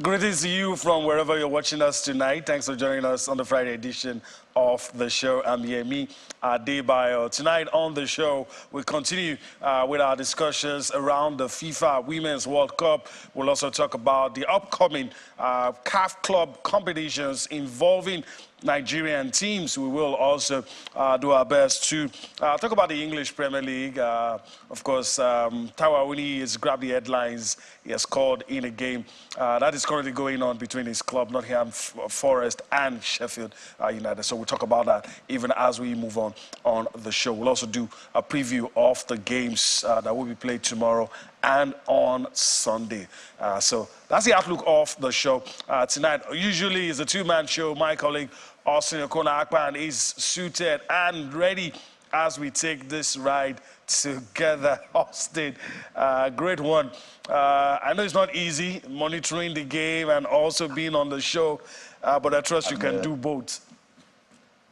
Greetings to you from wherever you're watching us tonight. Thanks for joining us on the Friday edition of the show. I'm Yemi Adebayo. Tonight on the show, we continue with our discussions around the FIFA Women's World Cup. We'll also talk about the upcoming CAF club competitions involving Nigerian teams. We will also do our best to talk about the English Premier League. Of course, Taiwo Awoniyi has grabbed the headlines. He has scored in a game that is currently going on between his club, Nottingham Forest, and Sheffield United. So we'll talk about that even as we move on the show. We'll also do a preview of the games that will be played tomorrow and on Sunday. So that's the outlook of the show tonight. Usually it's a two-man show. My colleague Austin Okona-Akpan is suited and ready as we take this ride together. Austin, great one. I know it's not easy monitoring the game and also being on the show, but I trust you can do both.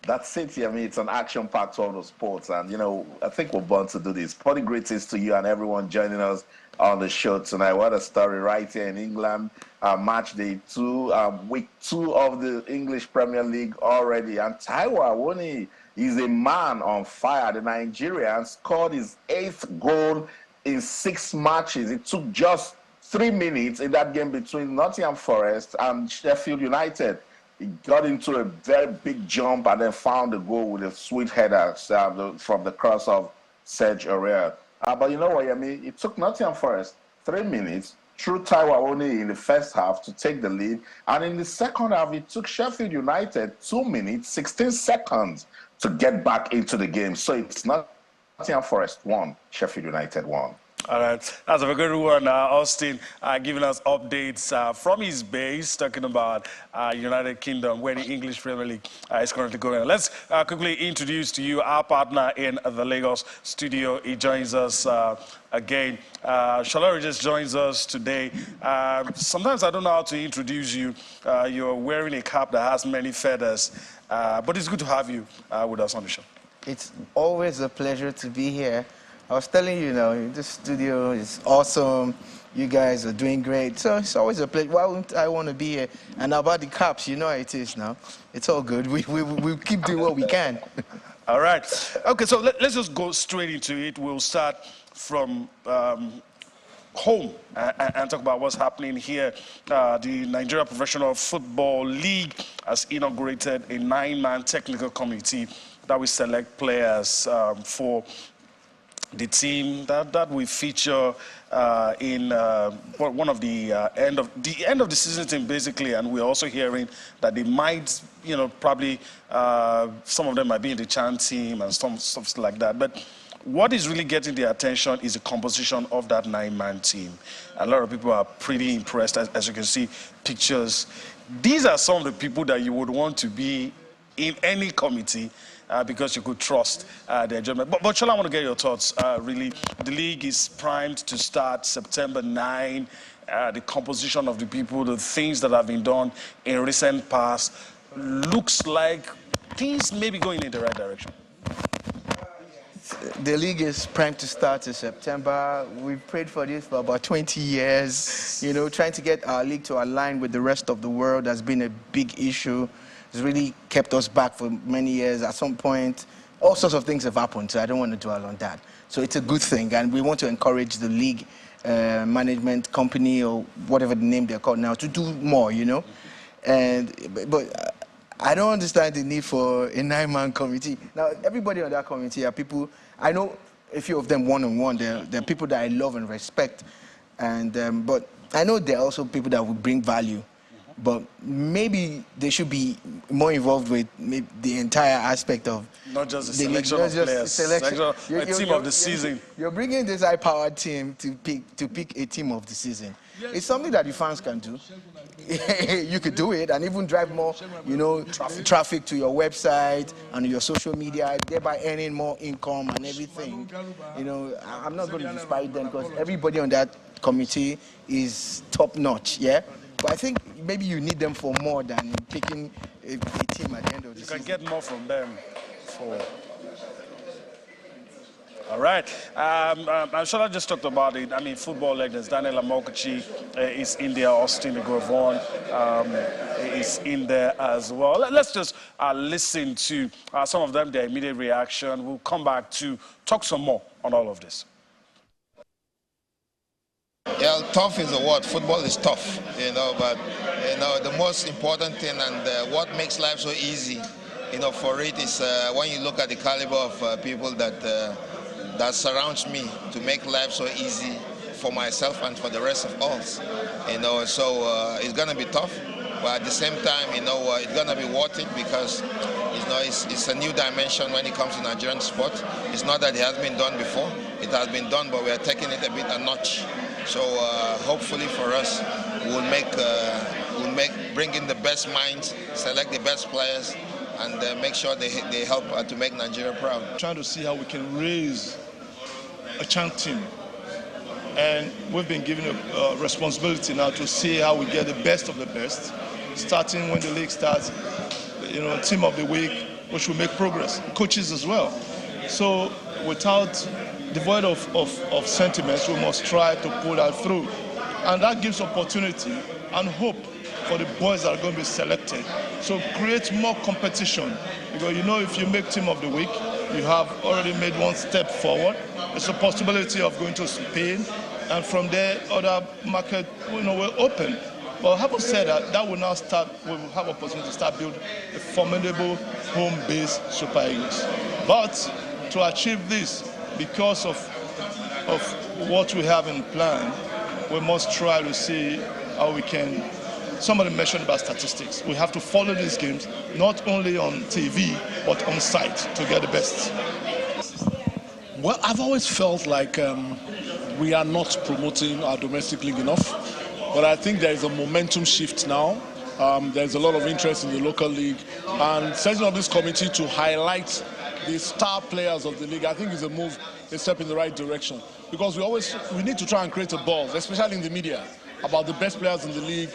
That's it. I mean, it's an action-packed world of sports, and I think we're born to do this. Pretty greetings to you and everyone joining us on the show tonight. What a story right here in England. Match day 2, week 2 of the English Premier League already, and Taiwo Awoniyi is a man on fire. The Nigerian scored his 8th goal in 6 matches. It took just 3 minutes in that game between Nottingham Forest and Sheffield United. He got into a very big jump and then found the goal with a sweet header from the cross of Serge Aurier. But you know what, Yemi? It took Nottingham Forest 3 minutes through Taiwo Awoniyi in the first half to take the lead. And in the second half, it took Sheffield United 2 minutes, 16 seconds to get back into the game. So it's Nottingham Forest 1, Sheffield United 1. All right, that's a very good one. Austin giving us updates from his base, talking about United Kingdom, where the English Premier League is currently going. Let's quickly introduce to you our partner in the Lagos studio. He joins us again. Shalori just joins us today. Sometimes I don't know how to introduce you. You're wearing a cap that has many feathers, but it's good to have you with us on the show. It's always a pleasure to be here. I was telling you, this studio is awesome. You guys are doing great. So it's always a pleasure. Why wouldn't I want to be here? And about the caps, you know how it is now. It's all good. We keep doing what we can. All right. Okay, so let's just go straight into it. We'll start from home and talk about what's happening here. The Nigeria Professional Football League has inaugurated a 9-man technical committee that will select players for the team that we feature in one of the end of the season team, basically, and we're also hearing that they might, probably some of them might be in the Chan team and stuff like that. But what is really getting the attention is the composition of that 9-man team. A lot of people are pretty impressed, as you can see pictures. These are some of the people that you would want to be in any committee. Because you could trust their judgment. But Shola, I want to get your thoughts, really. The league is primed to start September 9. The composition of the people, the things that have been done in recent past, looks like things may be going in the right direction. The league is primed to start in September. We've prayed for this for about 20 years. Trying to get our league to align with the rest of the world has been a big issue. It's really kept us back for many years. At some point, all sorts of things have happened, so I don't want to dwell on that. So it's a good thing, and we want to encourage the league management company, or whatever the name they're called now, to do more, But I don't understand the need for a 9-man committee. Now, everybody on that committee are people, I know a few of them one-on-one, they're people that I love and respect, and but I know they're also people that will bring value. But maybe they should be more involved with the entire aspect of not just the selection of players, a team of the season. You're bringing this high-powered team to pick a team of the season. It's something that the fans can do. You could do it and even drive more, traffic to your website and your social media, thereby earning more income and everything. I'm not going to disparage them because everybody on that committee is top-notch, yeah? But I think maybe you need them for more than picking a team at the end of the season. You can get more from them. All right. I'm sure I just talked about it. I mean, football legends. Daniel Amokachi is in there. Austin Grovon is in there as well. Let's just listen to some of them, their immediate reaction. We'll come back to talk some more on all of this. Yeah, tough is a word. Football is tough, but the most important thing and what makes life so easy, for it is when you look at the caliber of people that surrounds me to make life so easy for myself and for the rest of us. So it's gonna be tough, but at the same time, it's gonna be worth it because it's a new dimension when it comes to Nigerian sport. It's not that it has been done before; it has been done, but we are taking it a notch. So hopefully for us, we'll bring in the best minds, select the best players, and make sure they help to make Nigeria proud. Trying to see how we can raise a champ team, and we've been given a responsibility now to see how we get the best of the best, starting when the league starts. Team of the week, which will make progress, coaches as well. So devoid of sentiments, we must try to pull that through. And that gives opportunity and hope for the boys that are going to be selected. So create more competition. Because if you make team of the week, you have already made one step forward. There's a possibility of going to Spain, and from there, other market will open. But having said that, that will now start, we'll have opportunity to start building a formidable home-based Super Eagles. But to achieve this, because of what we have in plan, we must try to see how we can. Somebody mentioned about statistics. We have to follow these games not only on TV but on site to get the best. Well, I've always felt like we are not promoting our domestic league enough, but I think there is a momentum shift now. There's a lot of interest in the local league, and setting up this committee to highlight the star players of the league, I think is a step in the right direction, because we need to try and create a buzz, especially in the media, about the best players in the league,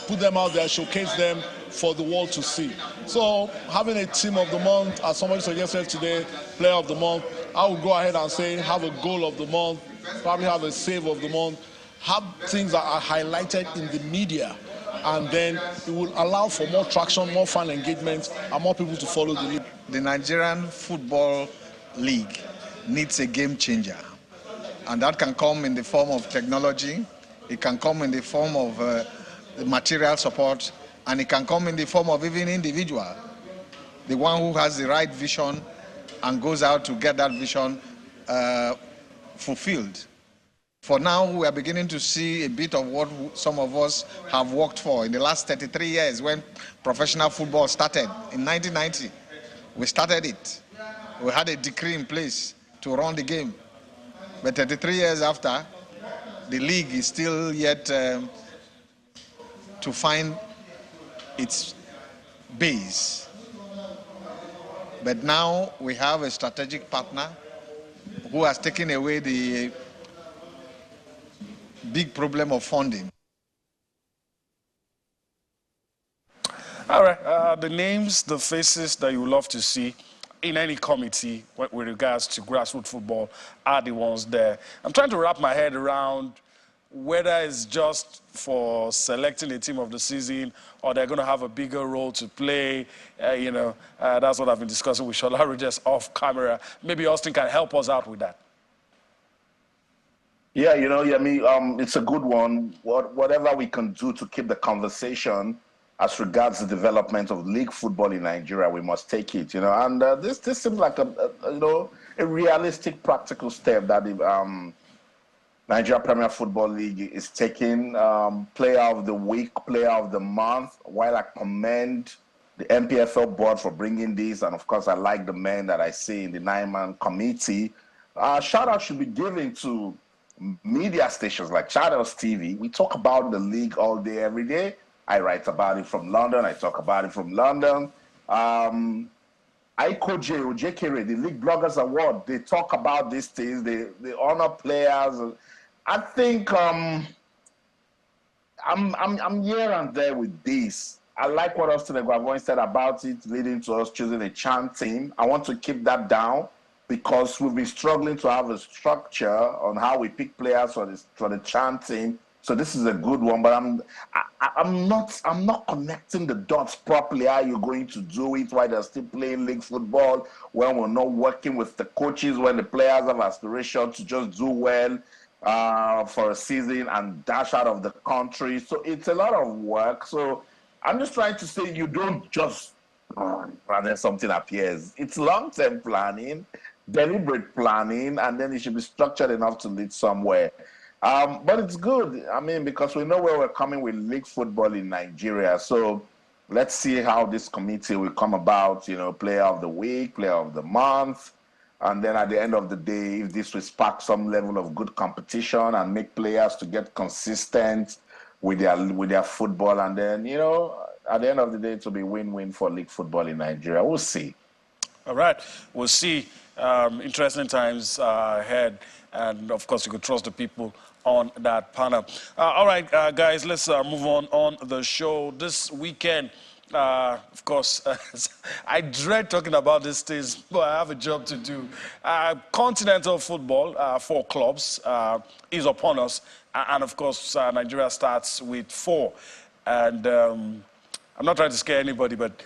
put them out there, showcase them for the world to see. So having a team of the month, as somebody suggested today, player of the month, I would go ahead and say have a goal of the month, probably have a save of the month, have things that are highlighted in the media, and then it will allow for more traction, more fan engagement, and more people to follow the league. The Nigerian Football League needs a game changer, and that can come in the form of technology, it can come in the form of the material support, and it can come in the form of even individual. The one who has the right vision and goes out to get that vision fulfilled. For now, we are beginning to see a bit of what some of us have worked for in the last 33 years when professional football started in 1990. We started it. We had a decree in place to run the game. But 33 years after, the league is still yet to find its base. But now we have a strategic partner who has taken away the big problem of funding. All right, the names, the faces that you would love to see in any committee with regards to grassroots football are the ones there. I'm trying to wrap my head around whether it's just for selecting the team of the season or they're going to have a bigger role to play. That's what I've been discussing with Shola just off camera. Maybe Austin can help us out with that. Yeah, it's a good one. Whatever we can do to keep the conversation as regards the development of league football in Nigeria, we must take it. And this seems like a realistic, practical step that the Nigeria Premier Football League is taking. Player of the week, player of the month. While I commend the MPFL board for bringing this, and of course I like the men that I see in the 9-man committee. Shout out should be given to media stations like Channels TV. We talk about the league all day, every day. I write about it from London. I talk about it from London. ICOJ, OJKRE, the League Bloggers Award, they talk about these things. They honor players. I think I'm here and there with this. I like what Austin Eguavoin said about it, leading to us choosing a champ team. I want to keep that down. because we've been struggling to have a structure on how we pick players for the chanting. So this is a good one, but I'm not connecting the dots properly. How you're going to do it while they're still playing league football, when we're not working with the coaches, when the players have aspiration to just do well for a season and dash out of the country. So it's a lot of work. So I'm just trying to say you don't just and then something appears. It's long-term planning, deliberate planning, and then it should be structured enough to lead somewhere. But it's good, I mean, because we know where we're coming with league football in Nigeria. So let's see how this committee will come about, player of the week, player of the month. And then at the end of the day, if this will spark some level of good competition and make players to get consistent with their football. And then, at the end of the day, it will be win-win for league football in Nigeria. We'll see. All right. We'll see. Interesting times ahead. And, of course, you could trust the people on that panel. All right, guys, let's move on the show. This weekend, of course, I dread talking about these things, but I have a job to do. Continental football, 4 clubs, is upon us. And, of course, Nigeria starts with 4. And I'm not trying to scare anybody, but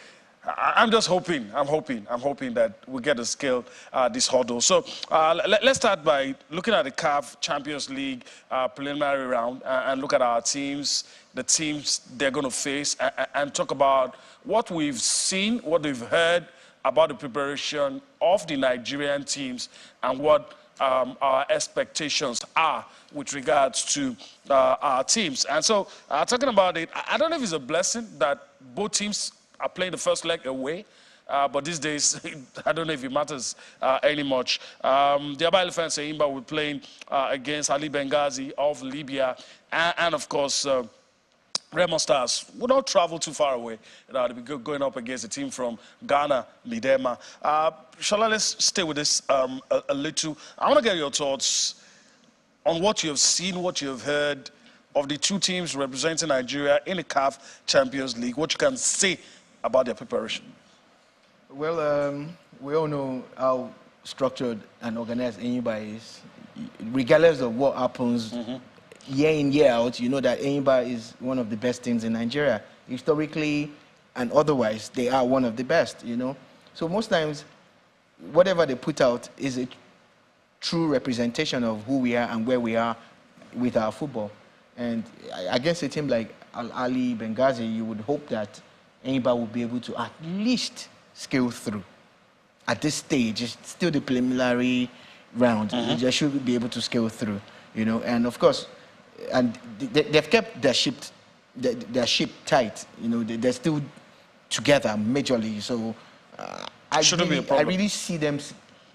I'm just hoping. I'm hoping that we get to scale this hurdle. So let's start by looking at the CAF Champions League preliminary round and look at our teams, the teams they're going to face, and talk about what we've seen, what we've heard about the preparation of the Nigerian teams and what our expectations are with regards to our teams. And so talking about it, I don't know if it's a blessing that both teams are playing the first leg away, but these days, I don't know if it matters any much. The Aba Elephants Eimba will be playing against Ali Benghazi of Libya, and of course, Remo Stars will not travel too far away. They'll be going up against a team from Ghana, Midema. Shala, let's stay with this a little. I want to get your thoughts on what you have seen, what you have heard of the 2 teams representing Nigeria in the CAF Champions League, what you can say about their preparation. Well, we all know how structured and organized Enyimba is. Regardless of what happens year in, year out, you know that Enyimba is one of the best teams in Nigeria. Historically and otherwise, they are one of the best, So most times, whatever they put out is a true representation of who we are and where we are with our football. And against a team like Ali Benghazi, you would hope that Enyimba will be able to at least scale through. At this stage, it's still the preliminary round. They should be able to scale through, And of course, and they've kept their ship tight. They're still together majorly. So I really see them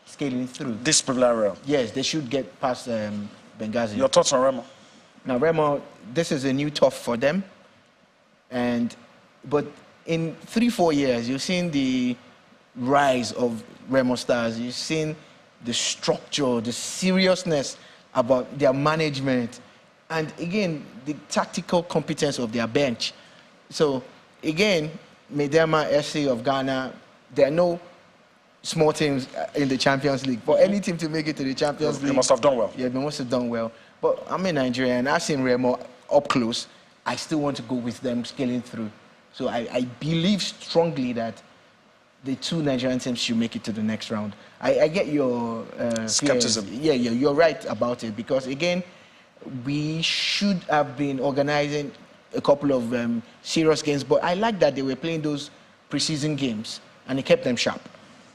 scaling through. This preliminary round? Yes, they should get past Benghazi. Your thoughts on Remo? Now, Remo, this is a new tough for them. But in 3-4 years, you've seen the rise of Remo Stars. You've seen the structure, the seriousness about their management, and again, the tactical competence of their bench. So, again, Midema SC of Ghana, there are no small teams in the Champions League. For any team to make it to the Champions League, they must have done well. Yeah, they must have done well. But I'm in Nigeria, and I've seen Remo up close. I still want to go with them scaling through. So I believe strongly that the 2 Nigerian teams should make it to the next round. I get your skepticism. Yeah, you're right about it, because again, we should have been organizing a couple of serious games, but I like that they were playing those preseason games and it kept them sharp.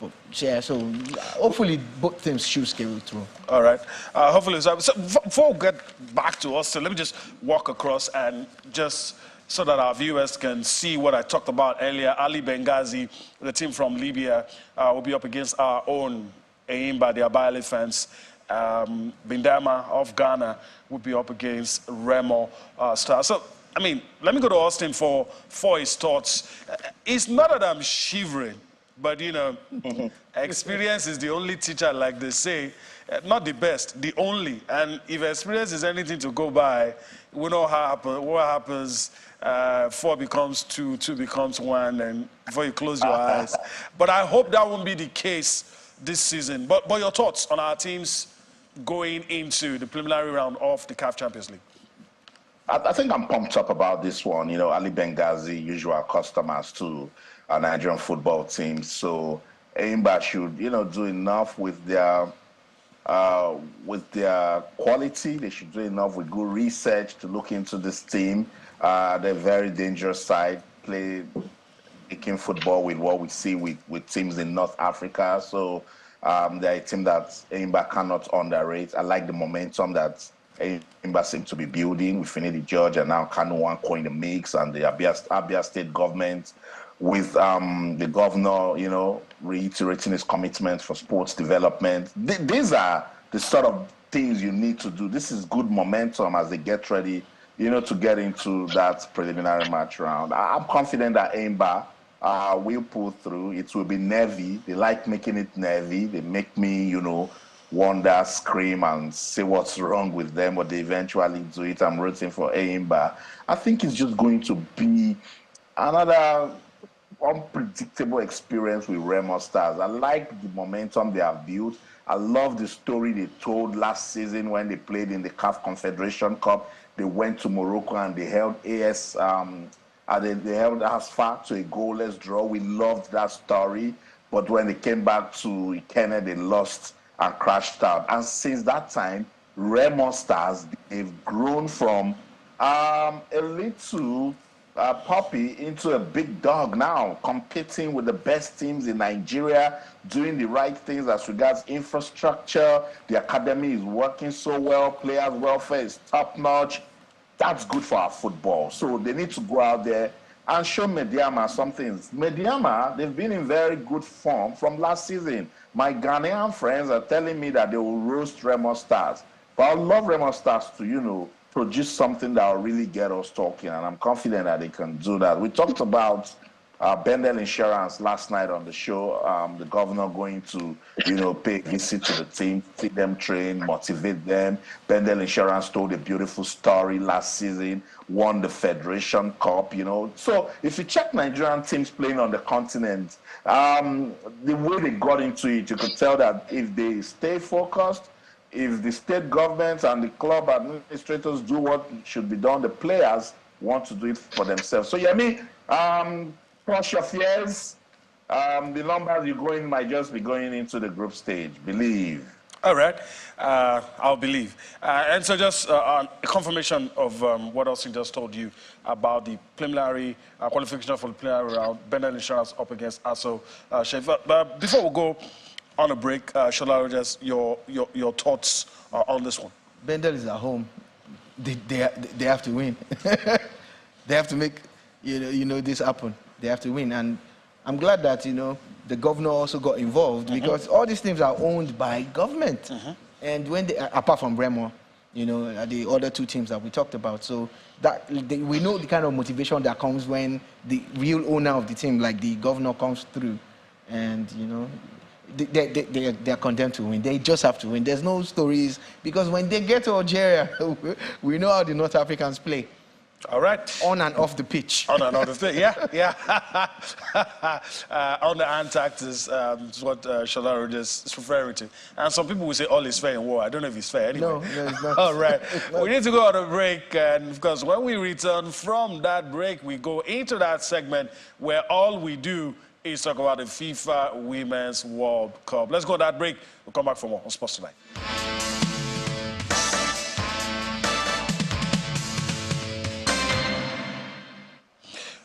But, yeah, so hopefully both teams should scale through. All right. Hopefully. So before we get back to us, so let me just walk across and just so that our viewers can see what I talked about earlier. Ali Benghazi, the team from Libya, will be up against our own Eimba, the Aba Elephants. Bindama of Ghana will be up against Remo Stars. So, I mean, let me go to Austin for his thoughts. It's not that I'm shivering, but, experience is the only teacher, like they say. Not the best, the only. And if experience is anything to go by, we know what happens. 4 becomes 2, 2 becomes 1, and before you close your eyes. But I hope that won't be the case this season. But your thoughts on our teams going into the preliminary round of the CAF Champions League? I think I'm pumped up about this one. You know, Ali Benghazi, usual customers to our Nigerian football team. So Eimba should, do enough with their quality. They should do enough with good research to look into this team. They're a very dangerous side, play making football with what we see with teams in North Africa. So they're a team that Eimba cannot underrate. I like the momentum that Eimba seems to be building. We Finidi George and now Kanu Nwankwo in the mix, and the Abia State government with the governor, reiterating his commitment for sports development. These are the sort of things you need to do. This is good momentum as they get ready, to get into that preliminary match round. I'm confident that Eimba will pull through. It will be nervy. They like making it nervy. They make me, wonder, scream, and say what's wrong with them, but they eventually do it. I'm rooting for Eimba. I think it's just going to be another unpredictable experience with Remo Stars. I like the momentum they have built. I love the story they told last season when they played in the CAF Confederation Cup. They went to Morocco and they held they held Asfa to a goalless draw. We loved that story. But when they came back to Ikene, they lost and crashed out. And since that time, Remo Stars, they've grown from a little puppy into a big dog now, competing with the best teams in Nigeria, doing the right things as regards infrastructure. The academy is working so well. Players' welfare is top-notch. That's good for our football. So they need to go out there and show Mediama some things. Mediama, they've been in very good form from last season. My Ghanaian friends are telling me that they will roast Remo Stars. But I love Remo Stars to, produce something that will really get us talking, and I'm confident that they can do that. We talked about Bendel Insurance last night on the show. The governor going to, pay a visit to the team, feed them, train, motivate them. Bendel Insurance told a beautiful story last season, won the Federation Cup, So if you check Nigerian teams playing on the continent, the way they got into it, you could tell that if they stay focused, if the state government and the club administrators do what should be done, the players want to do it for themselves. So, cross your fears. The numbers you're going might just be going into the group stage. Believe. All right. I'll believe. And so just a confirmation of what Austin just told you about the preliminary qualification for the preliminary round, Bendel Insurance up against ASO Shefa. But before we go on a break, Shola Rogers, your thoughts on this one? Bendel is at home. They have to win. They have to make this happen. They have to win, and I'm glad that the governor also got involved because all these teams are owned by government, and when they, apart from Remo, the other two teams that we talked about, so that we know the kind of motivation that comes when the real owner of the team, like the governor, comes through, and they're condemned to win. They just have to win. There's no stories because when they get to Algeria, we know how the North Africans play. All right. On and off the pitch. On and off the pitch, yeah. On the antact is what Shola Rogers is referring to. And some people will say all is fair in war. I don't know if it's fair anyway. No, it's not. All right. We need to go on a break, and because when we return from that break, we go into that segment where all we do is talk about the FIFA Women's World Cup. Let's go to that break. We'll come back for more on Sports Tonight.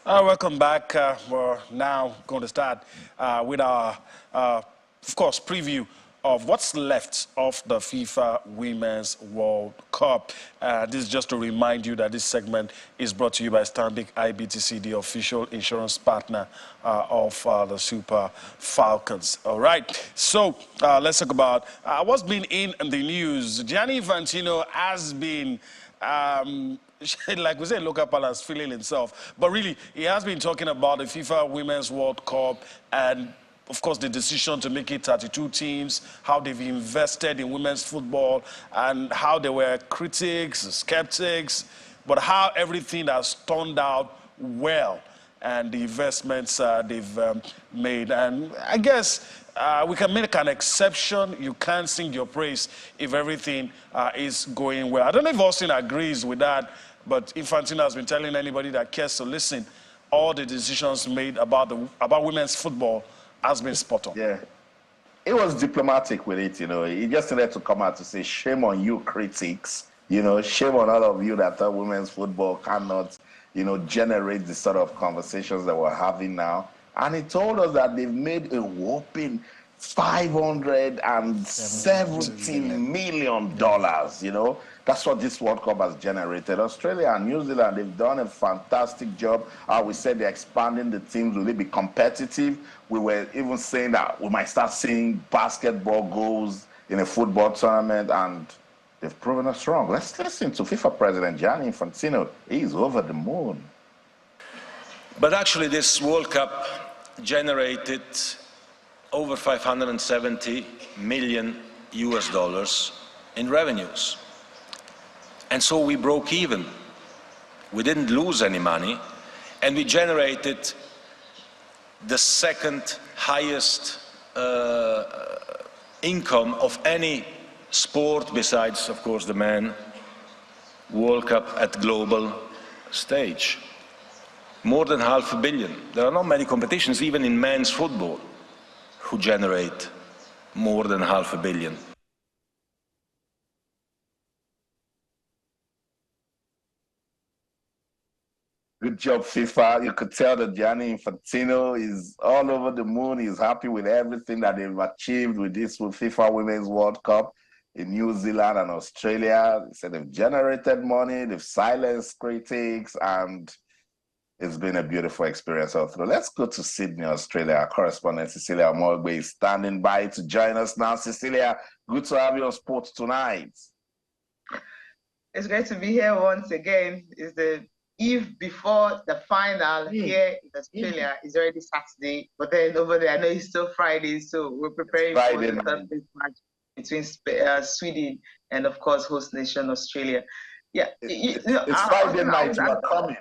Welcome back. We're now going to start with our, of course, preview of what's left of the FIFA Women's World Cup. This is just to remind you that this segment is brought to you by Stanbic IBTC, the official insurance partner of the Super Falcons. All right, so let's talk about what's been in the news. Gianni Infantino has been like we say, local palace feeling himself. But really, he has been talking about the FIFA Women's World Cup and, of course, the decision to make it 32 teams, how they've invested in women's football, and how there were critics, skeptics, but how everything has turned out well. and the investments they've made. And I guess we can make an exception. You can't sing your praise if everything is going well. I don't know if Austin agrees with that, but Infantino has been telling anybody that cares to listen, all the decisions made about women's football has been spot on. Yeah. It was diplomatic with it, He just needed to come out to say, shame on you, critics. Shame on all of you that thought women's football cannot, generate the sort of conversations that we're having now. And he told us that they've made a whopping $517 million, That's what this World Cup has generated. Australia and New Zealand, they've done a fantastic job. We said they're expanding the teams. Will they be competitive? We were even saying that we might start seeing basketball goals in a football tournament, and they've proven us wrong. Let's listen to FIFA President Gianni Infantino. He's over the moon. But actually, this World Cup generated over 570 million US dollars in revenues. And so we broke even. We didn't lose any money, and we generated the second highest income of any sport besides, of course, the men World Cup at global stage. More than $500 million. There are not many competitions, even in men's football, who generate more than $500 million. Good job, FIFA. You could tell that Gianni Infantino is all over the moon. He's happy with everything that they've achieved with this FIFA Women's World Cup in New Zealand and Australia. He said they've generated money, they've silenced critics, and it's been a beautiful experience all through. Let's go to Sydney, Australia. Our correspondent Cecilia Morgbe is standing by to join us now. Cecilia, good to have you on Sports Tonight. It's great to be here once again. It's the eve before the final here in Australia. It's already Saturday, but then over there, I know it's still Friday, so we're preparing for the Thursday match between Sweden and, of course, host nation Australia. Yeah, it's Friday night. We're coming.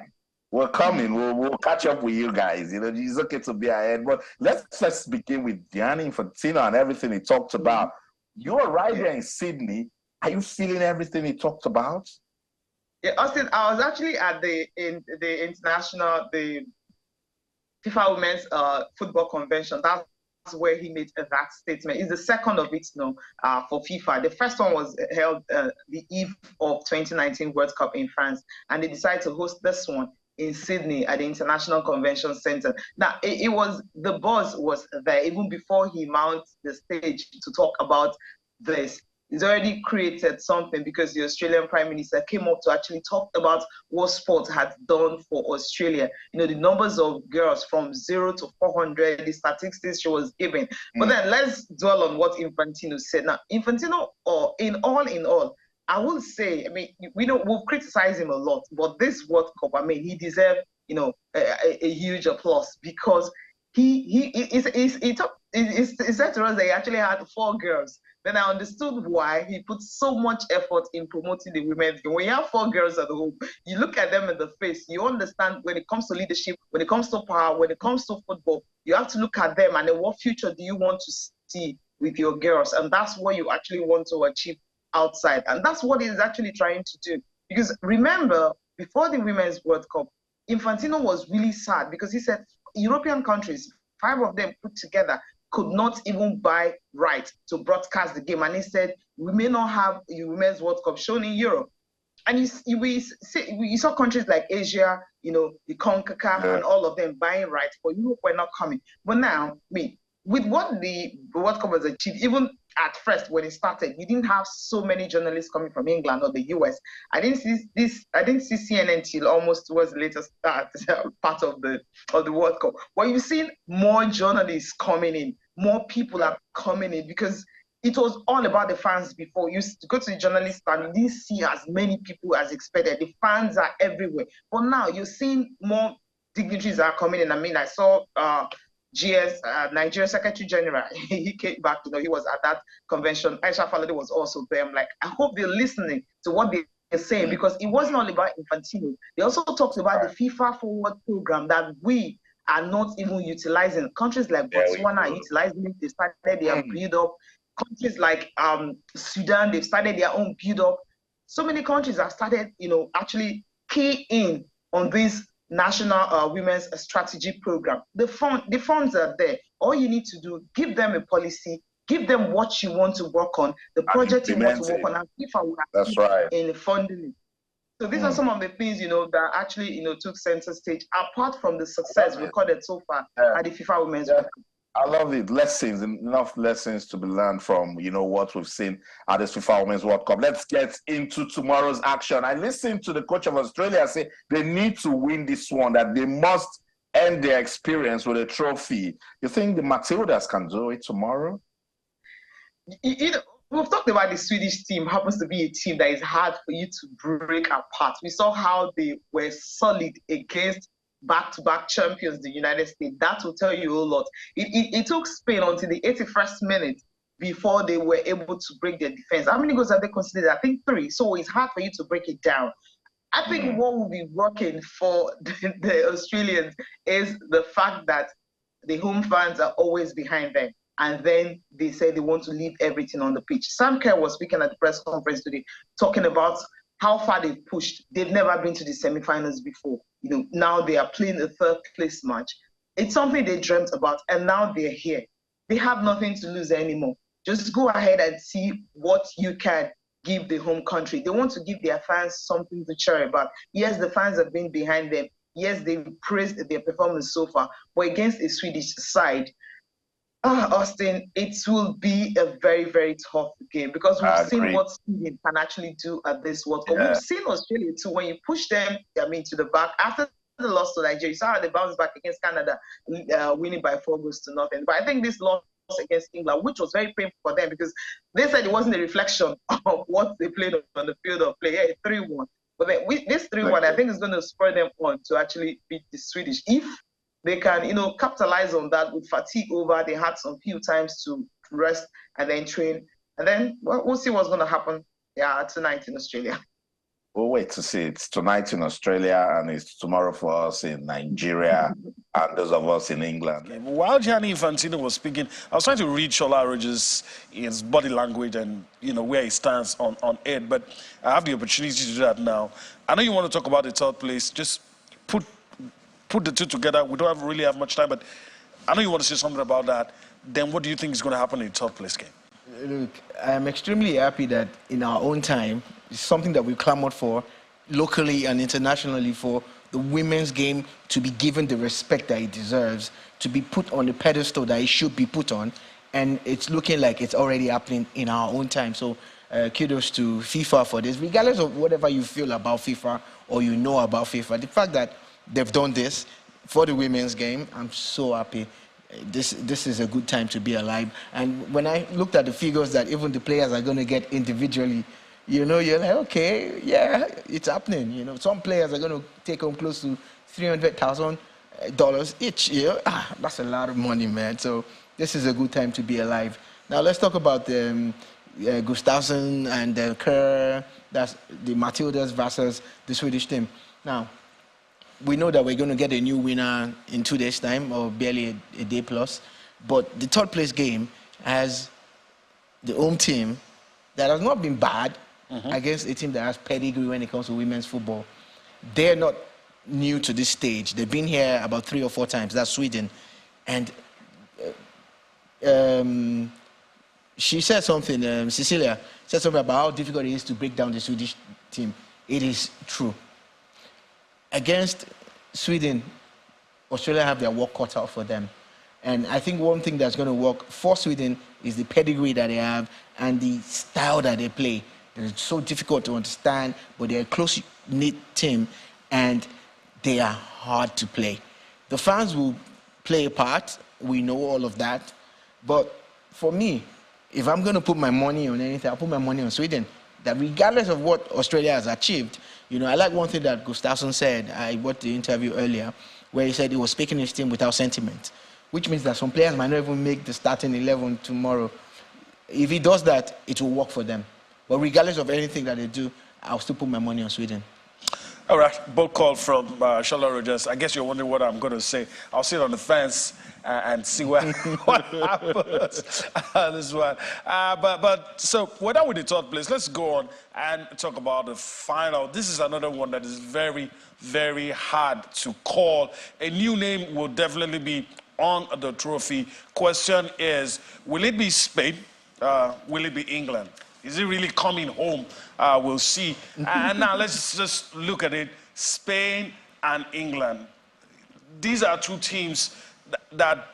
We're coming. We'll catch up with you guys. It's okay to be ahead, but let's first begin with Gianni Infantino and everything he talked about. You're right here in Sydney. Are you feeling everything he talked about? Yeah, Austin, I was actually at the FIFA Women's Football Convention. That's where he made that statement. It's the second of it now for FIFA. The first one was held the eve of 2019 World Cup in France, and they decided to host this one in Sydney at the International Convention Center. Now, the buzz was there even before he mounts the stage to talk about this. He's already created something because the Australian Prime Minister came up to actually talk about what sport had done for Australia. The numbers of girls from 0 to 400, the statistics she was giving. But then let's dwell on what Infantino said. Now, Infantino, in all, I will say, we've criticized him a lot, but this World Cup, he deserved, a huge applause because he said to us that he actually had 4 girls. Then I understood why he put so much effort in promoting the women's game. When you have 4 girls at home, you look at them in the face, you understand when it comes to leadership, when it comes to power, when it comes to football, you have to look at them and then what future do you want to see with your girls? And that's what you actually want to achieve outside. And that's what he's actually trying to do. Because remember, before the Women's World Cup, Infantino was really sad because he said European countries, 5 of them put together, could not even buy right to broadcast the game. And he said, we may not have the Women's World Cup shown in Europe. And you saw countries like Asia, the CONCACAF and all of them buying rights, but Europe were not coming. But now, with what the World Cup has achieved, even at first when it started, you didn't have so many journalists coming from England or the US. I didn't see CNN till almost towards the later part of the World Cup. But you've seen more journalists coming in, more people are coming in because it was all about the fans before. You used to go to the journalist stand, you didn't see as many people as expected. The fans are everywhere. But now you're seeing more dignitaries are coming in. I saw GS, Nigeria Secretary General, he came back, he was at that convention. Aisha Falade was also there. I'm like, I hope they're listening to what they saying, because it wasn't all about Infantino. They also talked about the FIFA Forward program that we are not even utilizing. Countries like Botswana are utilizing it. They started their build-up. Countries like Sudan, they've started their own build-up. So many countries have started, actually key in on this national women's strategy program. The funds are there. All you need to do, give them a policy, give them what you want to work on, the project you want to work on, and FIFA will assist in funding it. So these are some of the things, that actually, took center stage, apart from the success recorded so far at the FIFA Women's World Cup. I love it. Lessons, enough lessons to be learned from, what we've seen at this FIFA Women's World Cup. Let's get into tomorrow's action. I listened to the coach of Australia say they need to win this one, that they must end their experience with a trophy. You think the Matildas can do it tomorrow? We've talked about the Swedish team happens to be a team that is hard for you to break apart. We saw how they were solid against back-to-back champions, the United States. That will tell you a lot. It took Spain until the 81st minute before they were able to break their defense. How many goals have they considered? I think 3. So it's hard for you to break it down. I think what will be working for the Australians is the fact that the home fans are always behind them. And then they say they want to leave everything on the pitch. Sam Kerr was speaking at the press conference today, talking about how far they've pushed. They've never been to the semifinals before. Now they are playing a third-place match. It's something they dreamt about, and now they're here. They have nothing to lose anymore. Just go ahead and see what you can give the home country. They want to give their fans something to cheer about. Yes, the fans have been behind them. Yes, they've praised their performance so far. But against a Swedish side, Austin, it will be a very, very tough game, because we've seen what Sweden can actually do at this World Cup. We've seen Australia too. When you push them, to the back, after the loss to Nigeria, you saw how they bounced back against Canada, winning by 4 goals to nothing. But I think this loss against England, which was very painful for them, because they said it wasn't a reflection of what they played on the field of play. Yeah, 3-1. But then this 3-1, I think, is going to spur them on to actually beat the Swedish. If they can, capitalize on that with fatigue over. They had some few times to rest and then train. And then we'll see what's going to happen tonight in Australia. We'll wait to see. It's tonight in Australia, and it's tomorrow for us in Nigeria and those of us in England. Okay. While Gianni Infantino was speaking, I was trying to read Shola Rogers' his body language and where he stands on it, but I have the opportunity to do that now. I know you want to talk about the third place. Just put the two together. We don't really have much time, but I know you want to say something about that. Then what do you think is going to happen in the third place game? Look, I'm extremely happy that in our own time, it's something that we've clamored for locally and internationally, for the women's game to be given the respect that it deserves, to be put on the pedestal that it should be put on, and it's looking like it's already happening in our own time. So kudos to FIFA for this. Regardless of whatever you feel about FIFA or about FIFA, the fact that they've done this for the women's game, I'm so happy. This is a good time to be alive. And when I looked at the figures that even the players are going to get individually, you're like, okay, yeah, it's happening. Some players are going to take home close to $300,000 each year. That's a lot of money, man. So this is a good time to be alive. Now let's talk about Gustafsson and Kerr. That's the Matildas versus the Swedish team. Now, we know that we're going to get a new winner in 2 days' time, or barely a day plus. But the third place game has the home team that has not been bad against a team that has pedigree when it comes to women's football. They're not new to this stage. They've been here about 3 or 4 times. That's Sweden. And she said something, Cecilia said something about how difficult it is to break down the Swedish team. It is true. Against Sweden, Australia have their work cut out for them. And I think one thing that's going to work for Sweden is the pedigree that they have and the style that they play. It's so difficult to understand, but they're a close-knit team, and they are hard to play. The fans will play a part. We know all of that. But for me, if I'm going to put my money on anything, I'll put my money on Sweden. That regardless of what Australia has achieved, I like one thing that Gustafsson said. I watched the interview earlier, where he said he was speaking his team without sentiment, which means that some players might not even make the starting 11 tomorrow. If he does that, it will work for them. But regardless of anything that they do, I'll still put my money on Sweden. All right, bold call from Charlotte Rogers. I guess you're wondering what I'm going to say. I'll sit on the fence and see what happens. This one. So we're done with the third place. Let's go on and talk about the final. This is another one that is very, very hard to call. A new name will definitely be on the trophy. Question is, will it be Spain? Will it be England? Is it really coming home? We'll see. And now let's just look at it. Spain and England. These are two teams that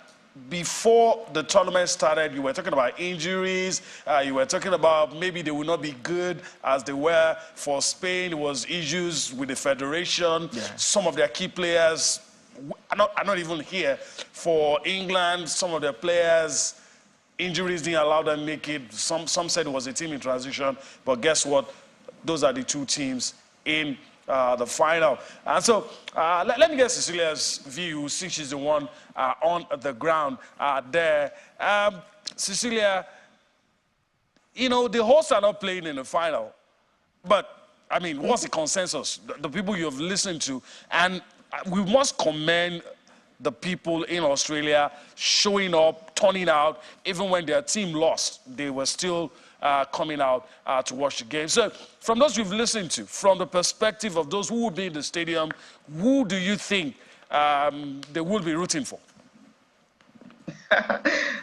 before the tournament started, you were talking about injuries. You were talking about maybe they will not be good as they were. For Spain, it was issues with the federation. Yeah. Some of their key players are not even here. For England, some of their players, injuries didn't allow them to make it. Some said it was a team in transition, but guess what? Those are the two teams in the final. And so let me get Cecilia's view, since she's the one on the ground there. Cecilia, you know, the hosts are not playing in the final, but, I mean, what's the consensus? The people you've listened to, and we must commend the people in Australia showing up, turning out, even when their team lost, they were still coming out to watch the game. So from those you've listened to, from the perspective of those who will be in the stadium, who do you think they will be rooting for?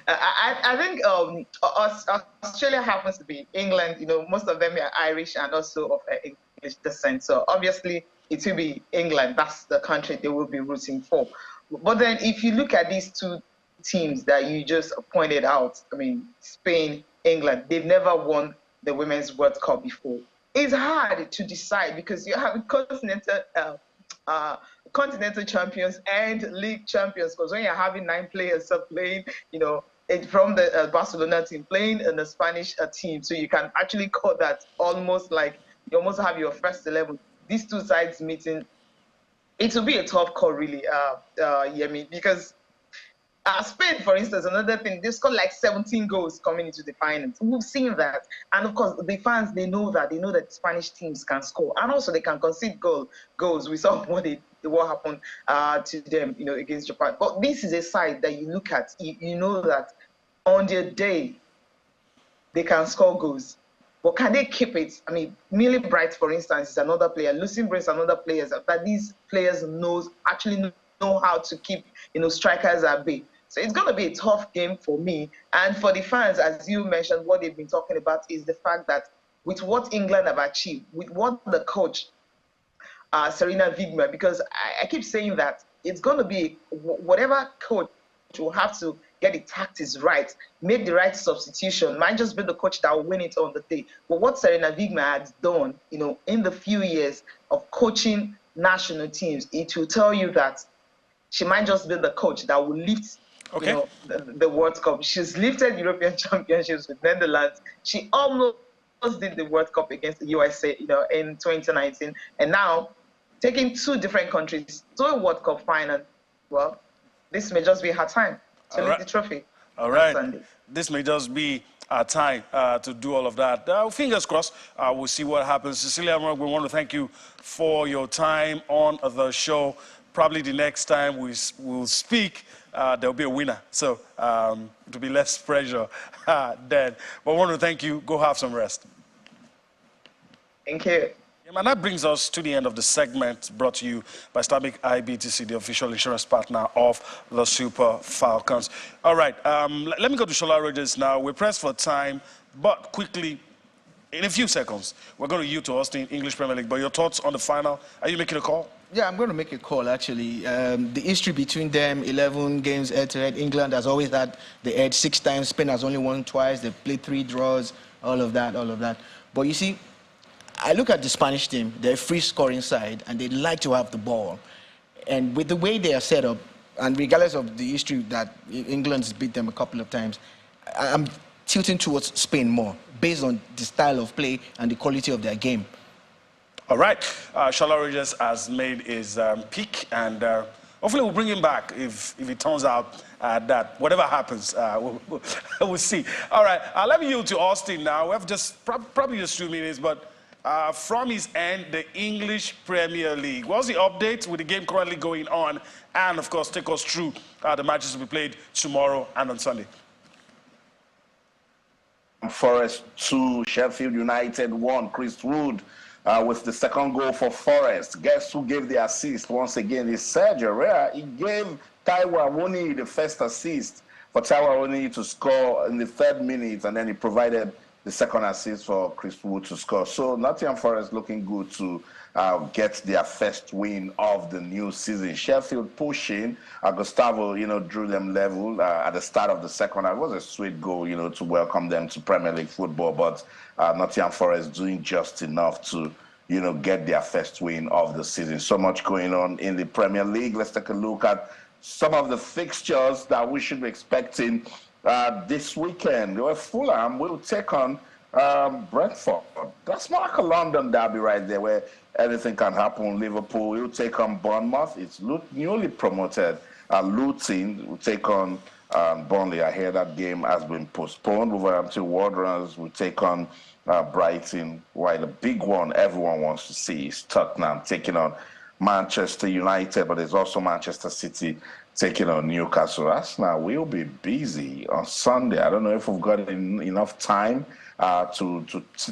I think Australia happens to be England. You know, most of them are Irish and also of English descent. So obviously it will be England. That's the country they will be rooting for. But then if you look at these two teams that you just pointed out, I mean, Spain, England, they've never won the Women's World Cup before. It's hard to decide because you have continental champions and league champions. Because when you're having 9 players playing, you know, from the Barcelona team playing in the Spanish team, so you can actually call that almost like you almost have your first 11. These two sides meeting. It will be a tough call, really, Yemi, because Spain, for instance, another thing, they scored like 17 goals coming into the finals. We've seen that. And of course, the fans, they know that Spanish teams can score. And also they can concede goals. We saw what happened to them, you know, against Japan. But this is a side that you look at, you know that on their day, they can score goals. But can they keep it? I mean, Millie Bright, for instance, is another player. Lucy Brace, another player. That these players actually know how to keep, you know, strikers at bay. So it's going to be a tough game for me. And for the fans, as you mentioned, what they've been talking about is the fact that with what England have achieved, with what the coach, Serena Wigman, because I keep saying that it's going to be whatever coach will have to get the tactics right, make the right substitution, might just be the coach that will win it on the day. But what Serena Wigman has done, you know, in the few years of coaching national teams, it will tell you that she might just be the coach that will lift, you know, the World Cup. She's lifted European championships with Netherlands. She almost did the World Cup against the USA, you know, in 2019, and now taking 2 different countries to a World Cup final. Well, this may just be her time to lift the trophy. All right. This may just be our time to do all of that. Fingers crossed. We'll see what happens. Cecilia, we want to thank you for your time on the show. Probably the next time we'll speak, there'll be a winner. So it'll be less pressure then. But I want to thank you. Go have some rest. Thank you. And that brings us to the end of the segment brought to you by Stanbic IBTC, the official insurance partner of the Super Falcons. All right, let me go to Shola Rogers now. We're pressed for time, but quickly, in a few seconds, we're going to you to Austin, English Premier League. But your thoughts on the final? Are you making a call? Yeah, I'm going to make a call, actually. The history between them, 11 games head-to-head. England has always had the edge 6 times. Spain has only won twice. They've played 3 draws, all of that. But you see, I look at the Spanish team. They're a free-scoring side, and they like to have the ball. And with the way they are set up, and regardless of the history that England's beat them a couple of times, I'm tilting towards Spain more, based on the style of play and the quality of their game. All right. Shola Rogers has made his pick, and hopefully we'll bring him back if it turns out that whatever happens, we'll see. All right. Let me yield to Austin now. We have just probably just 2 minutes, but from his end, the English Premier League. What's the update with the game currently going on? And, of course, take us through the matches to be played tomorrow and on Sunday. Forest 2, Sheffield United 1. Chris Wood with the second goal for Forest. Guess who gave the assist? Once again, it's Sergio Herrera. He gave Taiwo Awoniyi the first assist for Taiwo Awoniyi to score in the 3rd minute, and then he provided the second assist for Chris Wood to score. So Nottingham Forest looking good to get their first win of the new season. Sheffield pushing. Gustavo, drew them level at the start of the second half. It was a sweet goal, to welcome them to Premier League football. But Nottingham Forest doing just enough to, get their first win of the season. So much going on in the Premier League. Let's take a look at some of the fixtures that we should be expecting this weekend. Fulham will take on Brentford. That's more like a London derby right there where anything can happen. Liverpool will take on Bournemouth. It's newly promoted. Luton will take on Burnley. I hear that game has been postponed. Wolverhampton Wanderers will take on Brighton. While the big one everyone wants to see is Tottenham taking on Manchester United, but there's also Manchester City taking on Newcastle. Arsenal will be busy on Sunday. I don't know if we've got enough time to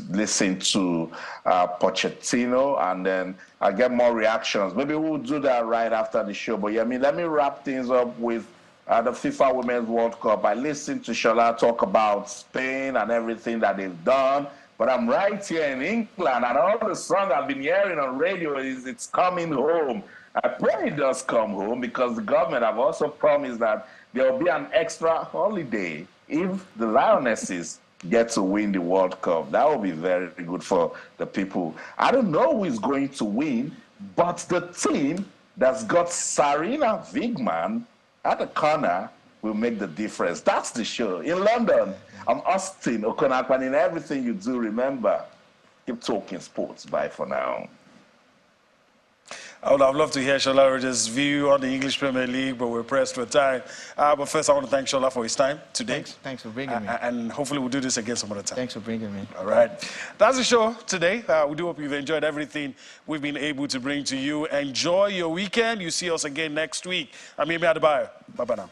listen to Pochettino, and then I get more reactions. Maybe we'll do that right after the show. But yeah, let me wrap things up with the FIFA Women's World Cup. I listened to Shola talk about Spain and everything that they've done, but I'm right here in England, and all the song I've been hearing on radio is "It's Coming Home." I pray it does come home, because the government have also promised that there will be an extra holiday if the Lionesses get to win the World Cup. That will be very good for the people. I don't know who is going to win, but the team that's got Sarina Wigman at the corner will make the difference. That's the show. In London, I'm Austin Okonakwan. In everything you do, remember, keep talking sports. Bye for now. I would have loved to hear Shola Roger's view on the English Premier League, but we're pressed for time. But first, I want to thank Shola for his time today. Thanks for bringing me. And hopefully we'll do this again some other time. Thanks for bringing me. All right. That's the show today. We do hope you've enjoyed everything we've been able to bring to you. Enjoy your weekend. You see us again next week. I'm Yemi Adebayo. Bye-bye now.